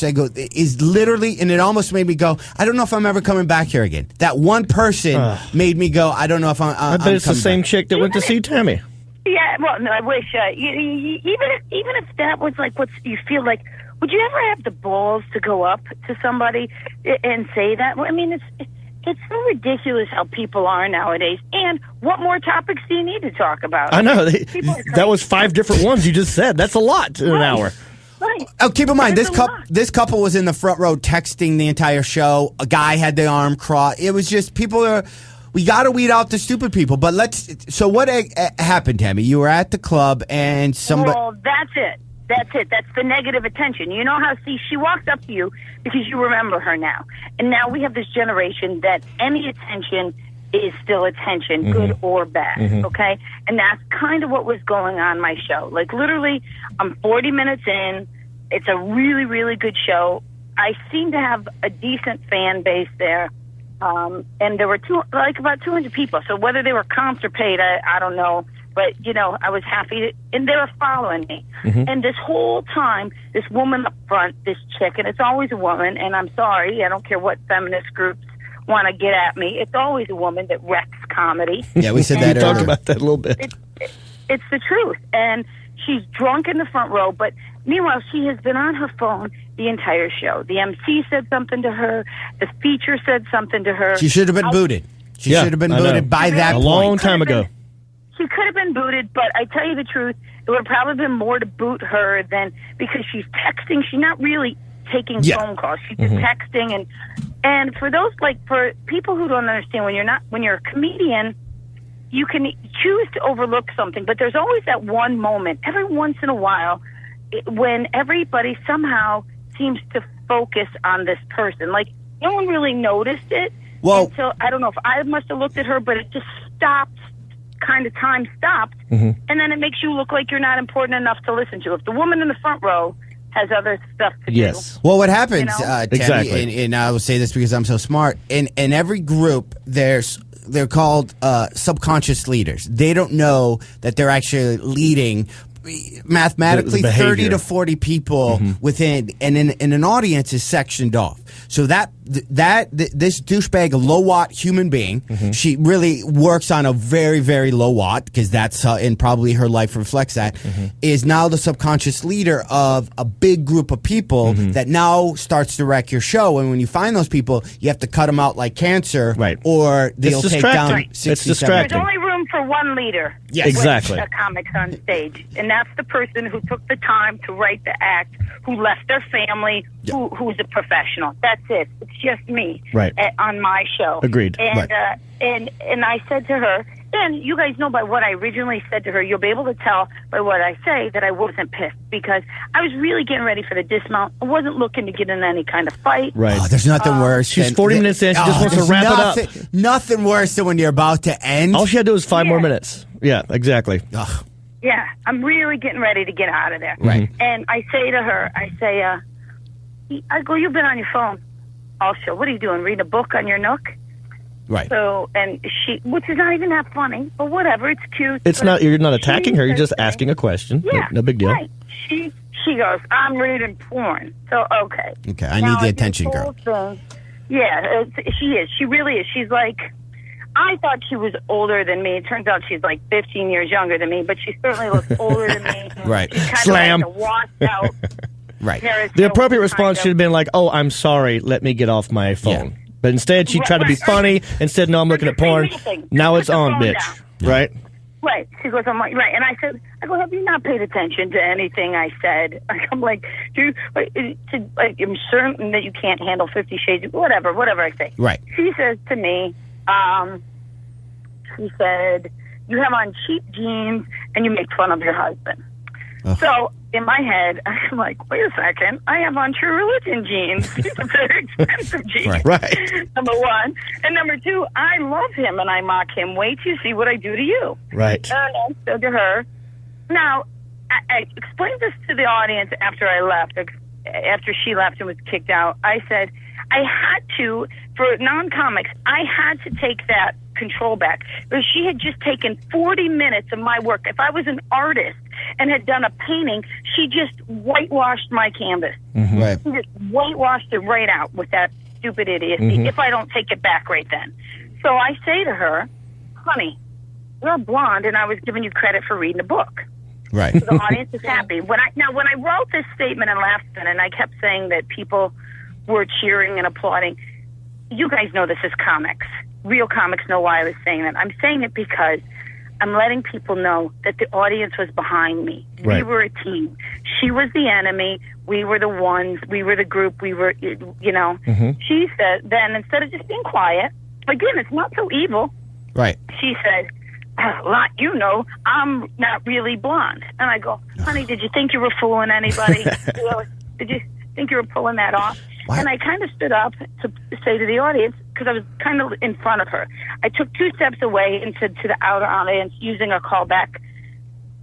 I go, is literally, and it almost made me go, I don't know if I'm ever coming back here again. That one person made me go, I don't know if I'm I bet it's the same chick that went to see Tammy. Yeah, well, no, I wish. Even if that was like what you feel like, would you ever have the balls to go up to somebody and say that? I mean, it's so ridiculous how people are nowadays. And what more topics do you need to talk about? I know. That was 5 different ones you just said. That's a lot in an hour. Right. Oh, keep in mind, this couple was in the front row texting the entire show. A guy had the arm crossed. It was just, we got to weed out the stupid people. But so what happened, Tammy? You were at the club and somebody... Well, that's it. That's the negative attention. You know how, she walks up to you because you remember her now. And now we have this generation that any attention is still attention, good or bad, okay? And that's kind of what was going on my show. Like, literally, I'm 40 minutes in. It's a really, really good show. I seem to have a decent fan base there. And there were about 200 people. So whether they were comped or paid, I don't know. But, I was happy, and they were following me. And this whole time, this woman up front, this chick, and it's always a woman, and I'm sorry, I don't care what feminist groups want to get at me, it's always a woman that wrecks comedy. Yeah, we said that earlier. Talk about that a little bit. It's the truth. And she's drunk in the front row, but meanwhile, she has been on her phone the entire show. The MC said something to her. The feature said something to her. She should have been booted. She should have been booted by that point. A long time ago. She could have been booted, but I tell you the truth, it would have probably been more to boot her than because she's texting. She's not really taking phone calls. She's just texting, and for those for people who don't understand, when you're a comedian, you can choose to overlook something, but there's always that one moment every once in a while when everybody somehow seems to focus on this person. Like, no one really noticed it until, I don't know if I must have looked at her, but it just stopped. Kind of time stopped, and then it makes you look like you're not important enough to listen to. If the woman in the front row has other stuff to do. Well, what happens, Tammy, exactly. and I will say this because I'm so smart, in every group, they're called subconscious leaders. They don't know that they're actually leading mathematically the 30 to 40 people within, and in an audience is sectioned off. So this douchebag, low watt human being, she really works on a very, very low watt because that's and probably her life reflects that, is now the subconscious leader of a big group of people that now starts to wreck your show. And when you find those people, you have to cut them out like cancer, or they'll take down 60, It's distracting. There's only room for one leader. Yes. Exactly. With comics on stage, and that's the person who took the time to write the act, who left their family, who's a professional. That's it. It's just me on my show. Agreed. And and I said to her, and you guys know by what I originally said to her, you'll be able to tell by what I say that I wasn't pissed because I was really getting ready for the dismount. I wasn't looking to get in any kind of fight. Right. Oh, there's nothing worse. She's 40 minutes in. She just wants to wrap it up. Nothing worse than when you're about to end. All she had to do was 5 more minutes. Yeah, exactly. Ugh. Yeah, I'm really getting ready to get out of there. Right. And I say to her, I go, you've been on your phone all show. What are you doing? Reading a book on your Nook? Right. So, and she, which is not even that funny, but whatever, it's cute. It's not, you're not attacking her, you're just asking a question. Yeah. No big deal. Right. She goes, I'm reading porn. So, okay. Okay, I need the attention, girl. Yeah, she is. She really is. She's like, I thought she was older than me. It turns out she's like 15 years younger than me, but she certainly looks older than me. Right. She's kind Slam. of like a washed out. Right. The appropriate response should have been like, oh, I'm sorry, let me get off my phone. Yeah. But instead, she tried to be funny and said, no, I'm looking at porn. Now it's on, bitch. Down. Right? Right. She goes, I'm like, right. And I said, have you not paid attention to anything I said? I'm like, I'm certain that you can't handle 50 Shades, whatever I say. Right. She says to me, she said, you have on cheap jeans and you make fun of your husband. Oh. So in my head, I'm like, wait a second, I have on True Religion jeans. These are very expensive jeans. Right. Number one. And number two, I love him and I mock him. Wait till you see what I do to you. Right. And I said to her, now, I explained this to the audience after I left, after she left and was kicked out. I said, I had to, for non-comics, I had to take that control back. Because she had just taken 40 minutes of my work. If I was an artist and had done a painting, she just whitewashed my canvas. Mm-hmm. Right. She just whitewashed it right out with that stupid idiocy, Mm-hmm. if I don't take it back right then. So I say to her, honey, you're blonde, and I was giving you credit for reading a book. Right. So the audience is happy. When I wrote this statement in Laughton, and I kept saying that people were cheering and applauding, you guys know this is comics. Real comics know why I was saying that. I'm saying it because I'm letting people know that the audience was behind me. Right. We were a team. She was the enemy. We were the ones. We were the group. We were, you know. Mm-hmm. She said, then instead of just being quiet, again, it's not so evil. Right. She said, you know, I'm not really blonde. And I go, honey, did you think you were fooling anybody? Did you think you were pulling that off? What? And I kind of stood up to say to the audience, because I was kind of in front of her. I took 2 steps away and said to the outer audience, using a callback,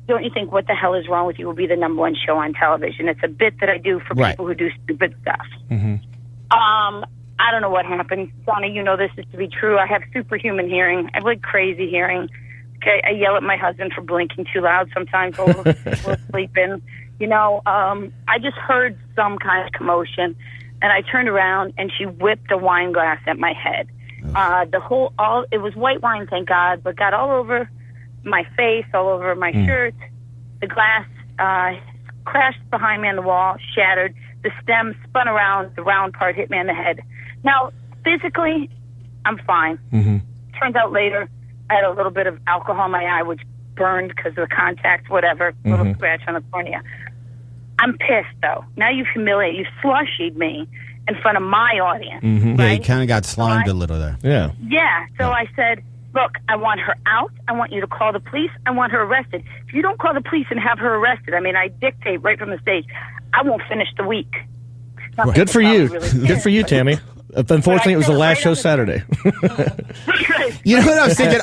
don't you think What the Hell Is Wrong With You will be the #1 show on television? It's a bit that I do for Right. people who do stupid stuff. Mm-hmm. I don't know what happened. Donnie, you know this is to be true. I have superhuman hearing. I have like crazy hearing. Okay, I yell at my husband for blinking too loud sometimes while we're sleeping. You know, I just heard some kind of commotion, and I turned around, and she whipped a wine glass at my head. It was white wine, thank God, but got all over my face, all over my shirt. The glass crashed behind me on the wall, shattered. The stem spun around. The round part hit me on the head. Now, physically, I'm fine. Mm-hmm. Turns out later, I had a little bit of alcohol in my eye, which burned because of the contact, whatever, little scratch on the cornea. I'm pissed, though. Now you've humiliated, you've slushied me in front of my audience. Mm-hmm. Right? Yeah, you kind of got slimed a little there. Yeah. Yeah, so I said, look, I want her out. I want you to call the police. I want her arrested. If you don't call the police and have her arrested, I mean, I dictate right from the stage, I won't finish the week. Good for you. Really Good for you, Tammy. Unfortunately, it was the last show Saturday. You know what I was thinking?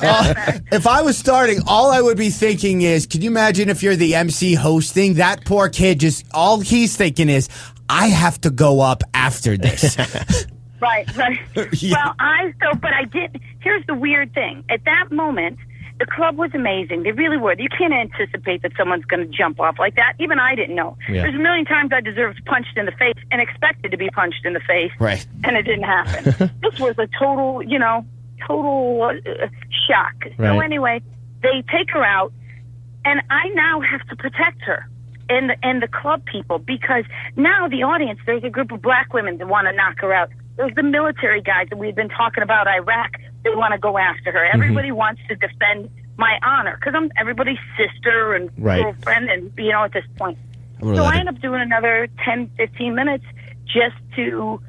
If I was starting, all I would be thinking is, can you imagine if you're the MC hosting? That poor kid, just all he's thinking is, I have to go up after this. Right. Yeah. Well, but I did. Here's the weird thing. At that moment, the club was amazing. They really were. You can't anticipate that someone's going to jump off like that. Even I didn't know. Yeah. There's a million times I deserved punched in the face and expected to be punched in the face. Right. And it didn't happen. This was a total shock. So Right. anyway, they take her out, and I now have to protect her. And the club people, because now the audience, there's a group of black women that want to knock her out. There's the military guys that we've been talking about, Iraq, they want to go after her. Everybody wants to defend my honor because I'm everybody's sister and girlfriend, and at this point. So I end up doing another 10, 15 minutes just to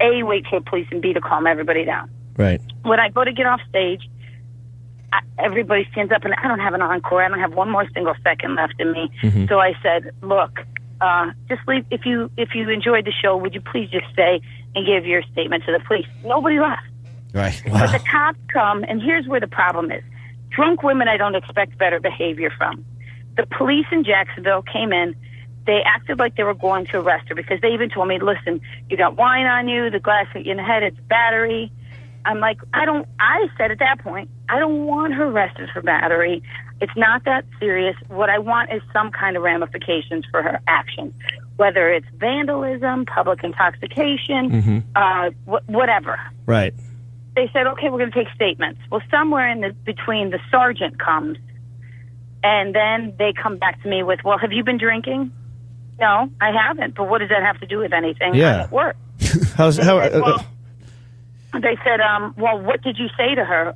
A, wait for the police, and B, to calm everybody down. Right. When I go to get off stage, everybody stands up, and I don't have an encore. I don't have one more single second left in me. Mm-hmm. So I said, look, just leave. If you enjoyed the show, would you please just stay and give your statement to the police? Nobody left. Right. But the cops come, and here's where the problem is. Drunk women, I don't expect better behavior from. The police in Jacksonville came in. They acted like they were going to arrest her because they even told me, listen, you got wine on you, the glass in the head, it's battery. I'm like, I said at that point, I don't want her arrested for battery. It's not that serious. What I want is some kind of ramifications for her actions, whether it's vandalism, public intoxication, whatever. Right. They said, okay, we're going to take statements. Well, somewhere between the sergeant comes, and then they come back to me with, well, have you been drinking? No, I haven't. But what does that have to do with anything? Yeah. I'm at work. They said, well, what did you say to her?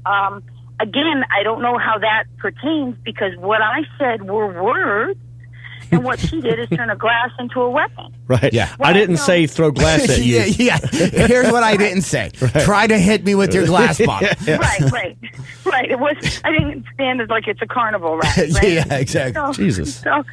Again, I don't know how that pertains because what I said were words, and what she did is turn a glass into a weapon. Right. Yeah. I didn't say throw glass at you. yeah. Here's what I didn't say. Right. Try to hit me with your glass bottle. Right. It was. I didn't stand it like it's a carnival ride. Right? Yeah, exactly. Jesus. So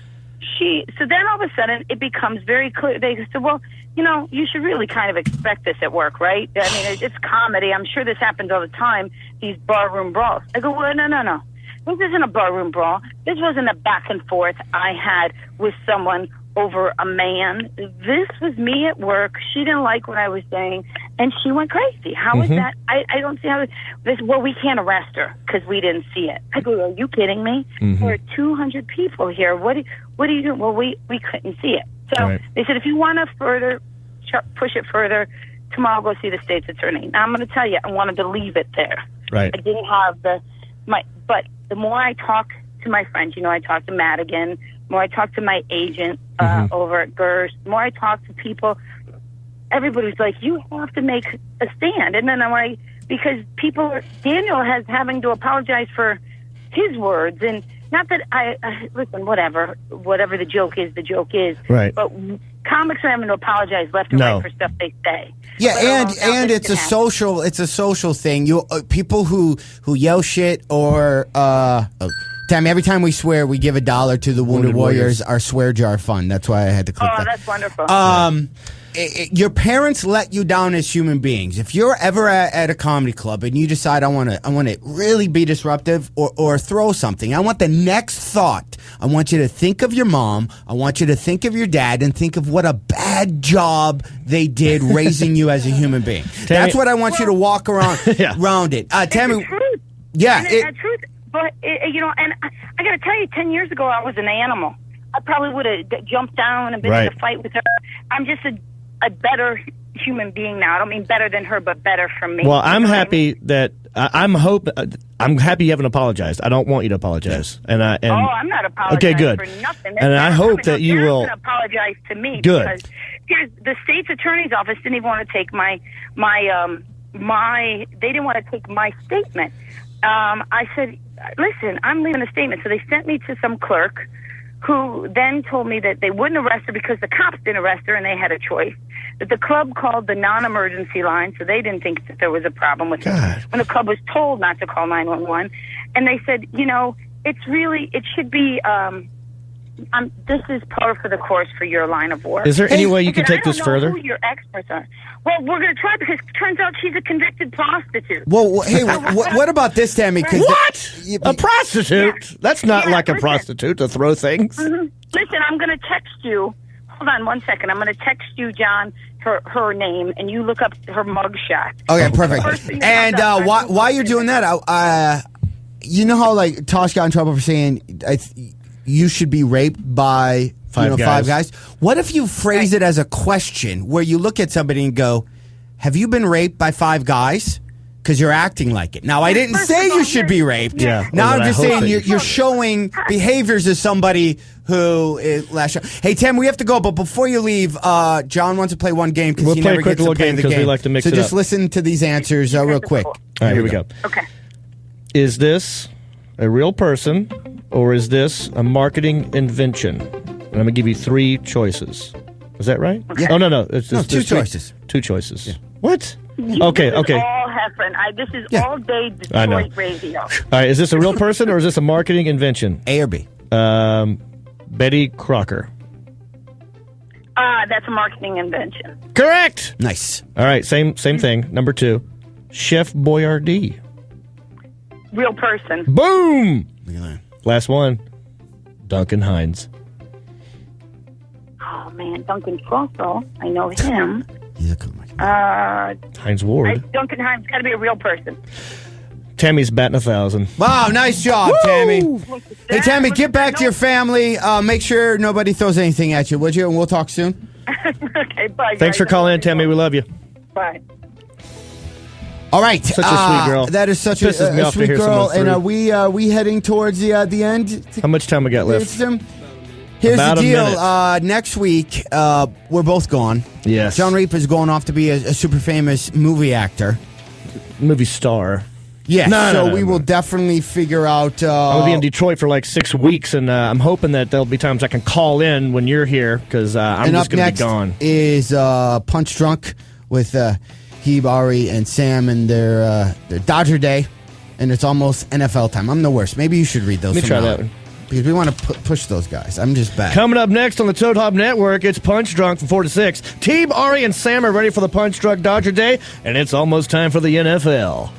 then all of a sudden it becomes very clear. They said, well, you should really kind of expect this at work, right? I mean, it's comedy. I'm sure this happens all the time, these barroom brawls. I go, well, no. This isn't a barroom brawl. This wasn't a back and forth I had with someone over a man. This was me at work. She didn't like what I was saying, and she went crazy. How is that? I don't see how this. Well, we can't arrest her because we didn't see it. I go, are you kidding me? There are 200 people here. What are you doing? Well, we couldn't see it. So they said, if you want to push it further, tomorrow go see the state's attorney. Now, I'm going to tell you, I wanted to leave it there. Right. I didn't have but the more I talk to my friends, I talked to Madigan, the more I talked to my agent over at Gerst, the more I talked to people, everybody's like, you have to make a stand. And then I'm like, because Daniel has having to apologize for his words. And not that listen, whatever the joke is. Right. But comics are having to apologize left and right for stuff they say. Yeah, and it's a social thing. People who yell shit or Tammy, every time we swear, we give $1 to the Wounded Warriors, our swear jar fund. That's why I had to click that. Oh, that's wonderful. Your parents let you down as human beings. If you're ever at a comedy club and you decide I want to really be disruptive or throw something, I want the next thought. I want you to think of your mom. I want you to think of your dad and think of what a bad job they did raising you as a human being. Tammy, that's what I want you to walk around around it. Tammy, it's the truth. yeah, it's the truth. But and I got to tell you, 10 years ago I was an animal. I probably would have jumped down and been in a fight with her. I'm just a better human being now. I don't mean better than her, but better for me. Well, I'm happy that I'm happy you haven't apologized. I don't want you to apologize. And I'm not apologizing for nothing. And I hope that you will apologize to me. Good. Because here's the state's attorney's office didn't even want to take my they didn't want to take my statement. I said, listen, I'm leaving a statement. So they sent me to some clerk who then told me that they wouldn't arrest her because the cops didn't arrest her and they had a choice. That the club called the non-emergency line, so they didn't think that there was a problem with it. When the club was told not to call 911. And they said, it should be, this is par for the course for your line of work. Is there any way you can take this further? I don't know who your experts are. Well, we're going to try because it turns out she's a convicted prostitute. Well, hey, what about this, Tammy? What? A prostitute? Yeah. That's not like a prostitute to throw things. Listen, I'm going to text you. Hold on 1 second. I'm going to text you, John, her name, and you look up her mugshot. Okay, perfect. And while you're doing that, you know how like Tosh got in trouble for saying you should be raped by five guys? What if you phrase it as a question where you look at somebody and go, have you been raped by 5 guys? Because you're acting like it. Now, I didn't say you should be raped. Yeah. Now I'm just saying you're showing behaviors as somebody who is last. Hey, Tim, we have to go, but before you leave, John wants to play one game because he never gets to play the game. We like to mix so it just up. listen to these answers real quick. All right, here we go. Okay. Is this a real person or is this a marketing invention? And I'm going to give you 3 choices. Is that right? Yeah. Oh, no. It's 2 choices. 2 choices. Yeah. What? Okay. All Heffron. This is all day Detroit radio. All right. Is this a real person or is this a marketing invention? A or B? Betty Crocker. That's a marketing invention. Correct. Nice. All right. Same thing. Number 2. Chef Boyardee. Real person. Boom. Last one. Duncan Hines. Oh man, Duncan Trussell. I know him. He's a comic. Hines Ward. Duncan Hines got to be a real person. Tammy's batting 1,000. Wow, nice job, Tammy. Hey, Tammy, get back to your family. Make sure nobody throws anything at you, would you? And we'll talk soon. Okay, bye. Thanks for calling in, Tammy. We love you. Bye. All right, such a sweet girl. That is such a sweet girl. And are we heading towards the end? How much time we got left? Here's the deal. Next week, we're both gone. Yes. John Reep is going off to be a super famous movie actor. Movie star. Yeah, we will definitely figure out... I'll be in Detroit for like 6 weeks, and I'm hoping that there'll be times I can call in when you're here, because I'm just going to be gone. And up next is Punch Drunk with Heeb, Ari, and Sam and their Dodger Day, and it's almost NFL time. I'm the worst. Maybe you should read those. Let me try that one. Because we want to push those guys. I'm just bad. Coming up next on the Toad Hop Network, it's Punch Drunk from 4 to 6. Team Ari and Sam are ready for the Punch Drunk Dodger Day, and it's almost time for the NFL.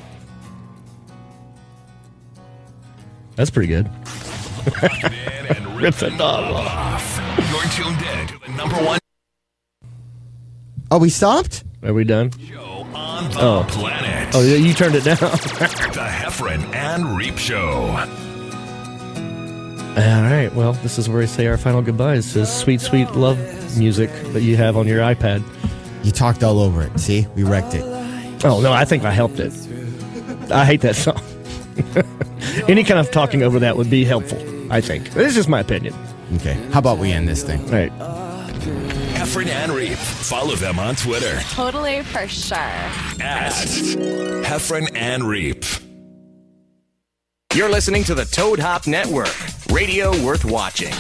That's pretty good. Rip the dog off. Your You're tuned in to the number one. Oh, we stopped? Are we done? Show on the planet. Oh, you turned it down. The Heffron and Reep Show. All right. Well, this is where we say our final goodbyes. This sweet, sweet love music that you have on your iPad. You talked all over it. See? We wrecked it. Oh, no, I think I helped it. I hate that song. Any kind of talking over that would be helpful, I think. This is just my opinion. Okay. How about we end this thing? All right. Heffron and Reep. Follow them on Twitter. Totally for sure. At Heffron and Reep. You're listening to the Toad Hop Network, radio worth watching.